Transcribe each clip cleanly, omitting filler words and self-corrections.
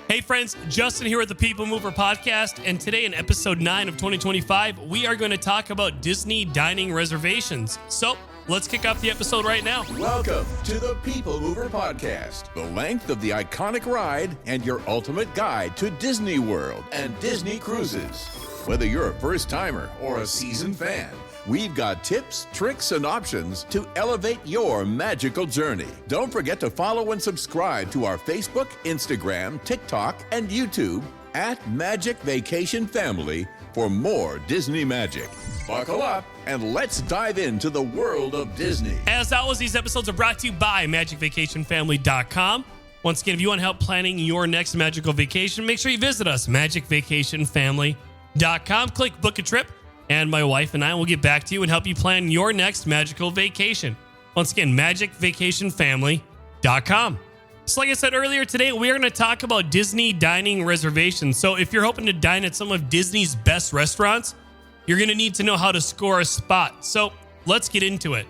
Hey friends, Justin here with the People Mover Podcast, and today in episode 9 of 2025, we are going to talk about Disney dining reservations. So, let's kick off the episode right now. Welcome to the People Mover Podcast, the length of the iconic ride and your ultimate guide to Disney World and Disney cruises. Whether you're a first-timer or a seasoned fan, we've got tips, tricks, and options to elevate your magical journey. Don't forget to follow and subscribe to our Facebook, Instagram, TikTok, and YouTube at Magic Vacation Family for more Disney magic. Buckle up and let's dive into the world of Disney. As always, these episodes are brought to you by MagicVacationFamily.com. Once again, if you want help planning your next magical vacation, make sure you visit us, MagicVacationFamily.com. Click Book a Trip, and my wife and I will get back to you and help you plan your next magical vacation. Once again, MagicVacationFamily.com. So like I said earlier today, we are going to talk about Disney dining reservations. So if you're hoping to dine at some of Disney's best restaurants, you're going to need to know how to score a spot. So let's get into it.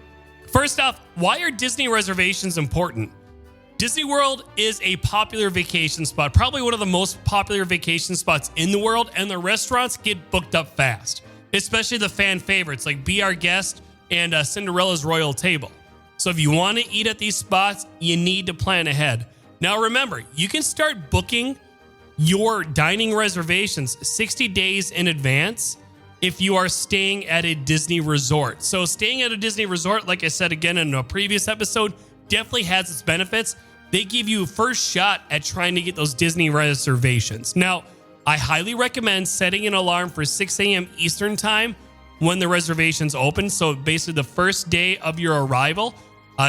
First off, why are Disney reservations important? Disney World is a popular vacation spot, probably one of the most popular vacation spots in the world, and the restaurants get booked up fast, especially the fan favorites like Be Our Guest and Cinderella's Royal Table. So if you want to eat at these spots, you need to plan ahead. Now remember, you can start booking your dining reservations 60 days in advance if you are staying at a Disney resort. So staying at a Disney resort, like I said again in a previous episode, definitely has its benefits. They give you a first shot at trying to get those Disney reservations. Now, I highly recommend setting an alarm for 6 a.m. Eastern time when the reservations open. So basically the first day of your arrival,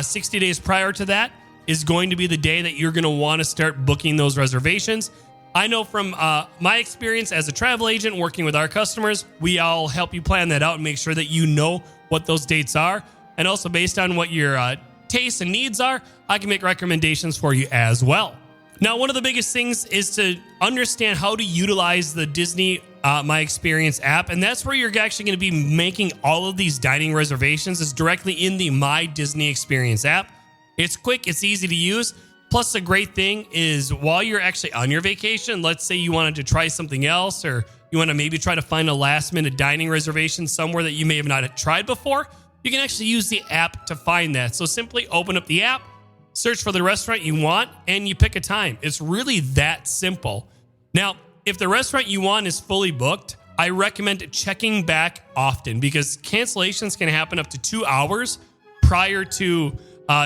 60 days prior to that is going to be the day that you're going to want to start booking those reservations. I know from my experience as a travel agent working with our customers, we all help you plan that out and make sure that you know what those dates are. And also based on what your tastes and needs are, I can make recommendations for you as well. Now, one of the biggest things is to understand how to utilize the Disney My Experience app. And that's where you're actually going to be making all of these dining reservations is directly in the My Disney Experience app. It's quick, it's easy to use. Plus, the great thing is while you're actually on your vacation, let's say you wanted to try something else or you want to maybe try to find a last minute dining reservation somewhere that you may have not tried before, you can actually use the app to find that. So simply open up the app, search for the restaurant you want, and you pick a time. It's really that simple. Now, if the restaurant you want is fully booked, I recommend checking back often because cancellations can happen up to 2 hours prior to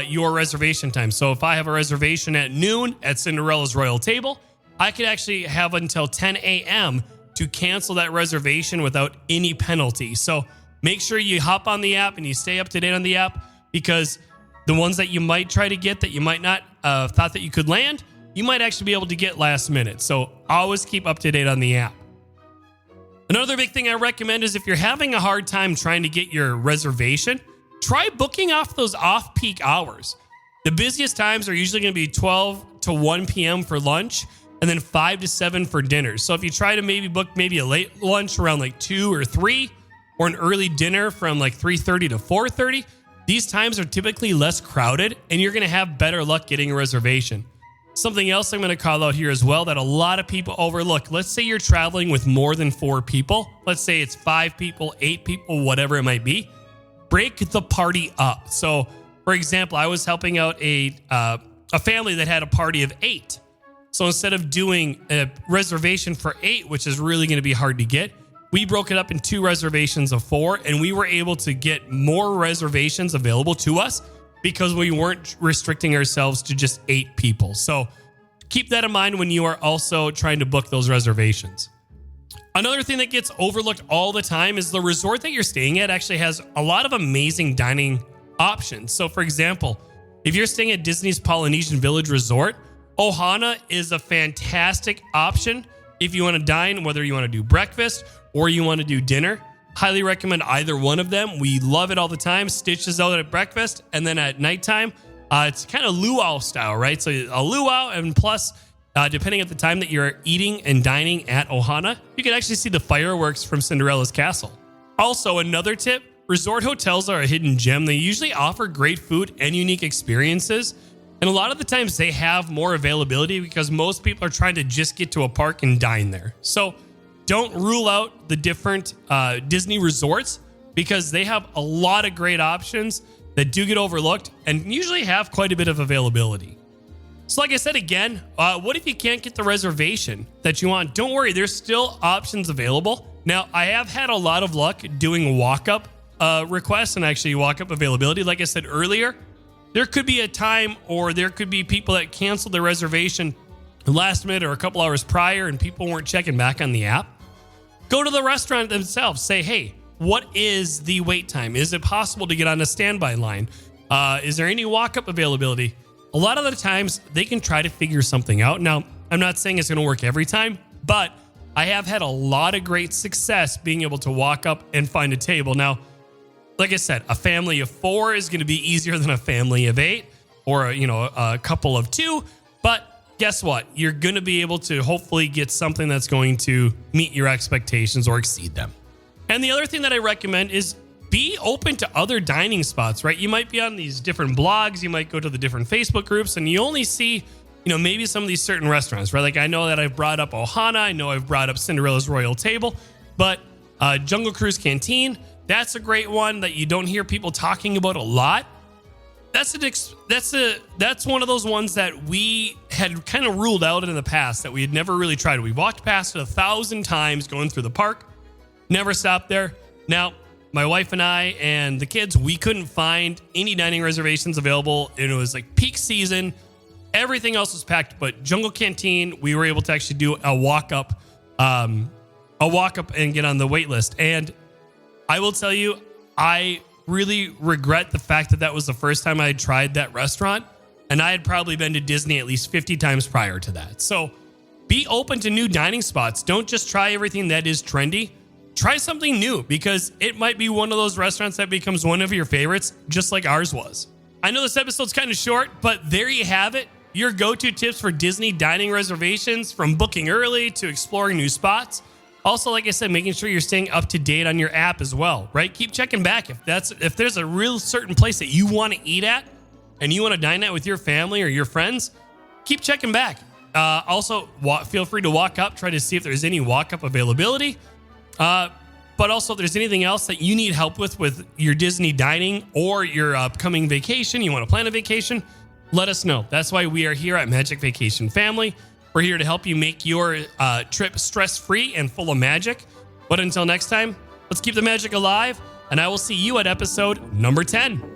your reservation time. So if I have a reservation at noon at Cinderella's Royal Table, I could actually have until 10 a.m. to cancel that reservation without any penalty. So make sure you hop on the app and you stay up to date on the app because the ones that you might try to get that you might not thought that you could land, you might actually be able to get last minute. So always keep up to date on the app. Another big thing I recommend is if you're having a hard time trying to get your reservation, try booking off those off-peak hours. The busiest times are usually going to be 12 to 1 p.m. for lunch and then 5 to 7 for dinner. So if you try to maybe book maybe a late lunch around like 2 or 3 or an early dinner from like 3:30 to 4:30, these times are typically less crowded and you're going to have better luck getting a reservation. Something else I'm going to call out here as well that a lot of people overlook. Let's say you're traveling with more than 4 people. Let's say it's 5 people, 8 people, whatever it might be. Break the party up. So, for example, I was helping out a family that had a party of 8. So instead of doing a reservation for 8, which is really going to be hard to get, we broke it up in 2 reservations of 4, and we were able to get more reservations available to us because we weren't restricting ourselves to just 8 people. So keep that in mind when you are also trying to book those reservations. Another thing that gets overlooked all the time is the resort that you're staying at actually has a lot of amazing dining options. So for example, if you're staying at Disney's Polynesian Village Resort, Ohana is a fantastic option if you want to dine, whether you want to do breakfast or you want to do dinner. Highly recommend either one of them. We love it all the time. Stitch is out at breakfast, and then at nighttime, it's kind of luau style, right? So a luau, and plus, depending at the time that you're eating and dining at Ohana, you can actually see the fireworks from Cinderella's castle. Also, another tip, resort hotels are a hidden gem. They usually offer great food and unique experiences. And a lot of the times they have more availability because most people are trying to just get to a park and dine there. So don't rule out the different Disney resorts because they have a lot of great options that do get overlooked and usually have quite a bit of availability. So like I said again, what if you can't get the reservation that you want? Don't worry, there's still options available. Now, I have had a lot of luck doing walk-up requests and actually walk-up availability. Like I said earlier, there could be a time or there could be people that canceled their reservation last minute or a couple hours prior and people weren't checking back on the app. Go to the restaurant themselves. Say, hey, what is the wait time? Is it possible to get on a standby line? Is there any walk-up availability? A lot of the times they can try to figure something out. Now, I'm not saying it's going to work every time, but I have had a lot of great success being able to walk up and find a table. Now, like I said, a family of 4 is going to be easier than a family of 8 or, a couple of 2. But guess what? You're going to be able to hopefully get something that's going to meet your expectations or exceed them. And the other thing that I recommend is be open to other dining spots, right? You might be on these different blogs. You might go to the different Facebook groups and you only see, maybe some of these certain restaurants, right? Like I know that I've brought up Ohana. I know I've brought up Cinderella's Royal Table, but Jungle Cruise Canteen, that's a great one that you don't hear people talking about a lot. That's one of those ones that we had kind of ruled out in the past that we had never really tried. We walked past it 1,000 times going through the park, never stopped there. Now, my wife and I and the kids, we couldn't find any dining reservations available. And it was like peak season. Everything else was packed, but Jungle Canteen, we were able to actually do a walk up and get on the wait list. And I will tell you, I really regret the fact that that was the first time I had tried that restaurant. And I had probably been to Disney at least 50 times prior to that. So be open to new dining spots. Don't just try everything that is trendy. Try something new because it might be one of those restaurants that becomes one of your favorites, just like ours was. I know this episode's kind of short, but there you have it. Your go-to tips for Disney dining reservations, from booking early to exploring new spots. Also, like I said, making sure you're staying up to date on your app as well, right? Keep checking back. If there's a real certain place that you want to eat at and you want to dine at with your family or your friends, keep checking back. Also, feel free to walk up, try to see if there's any walk-up availability. But also, if there's anything else that you need help with your Disney dining or your upcoming vacation, you want to plan a vacation, let us know. That's why we are here at Magic Vacation Family. We're here to help you make your trip stress-free and full of magic. But until next time, let's keep the magic alive, and I will see you at episode number 10.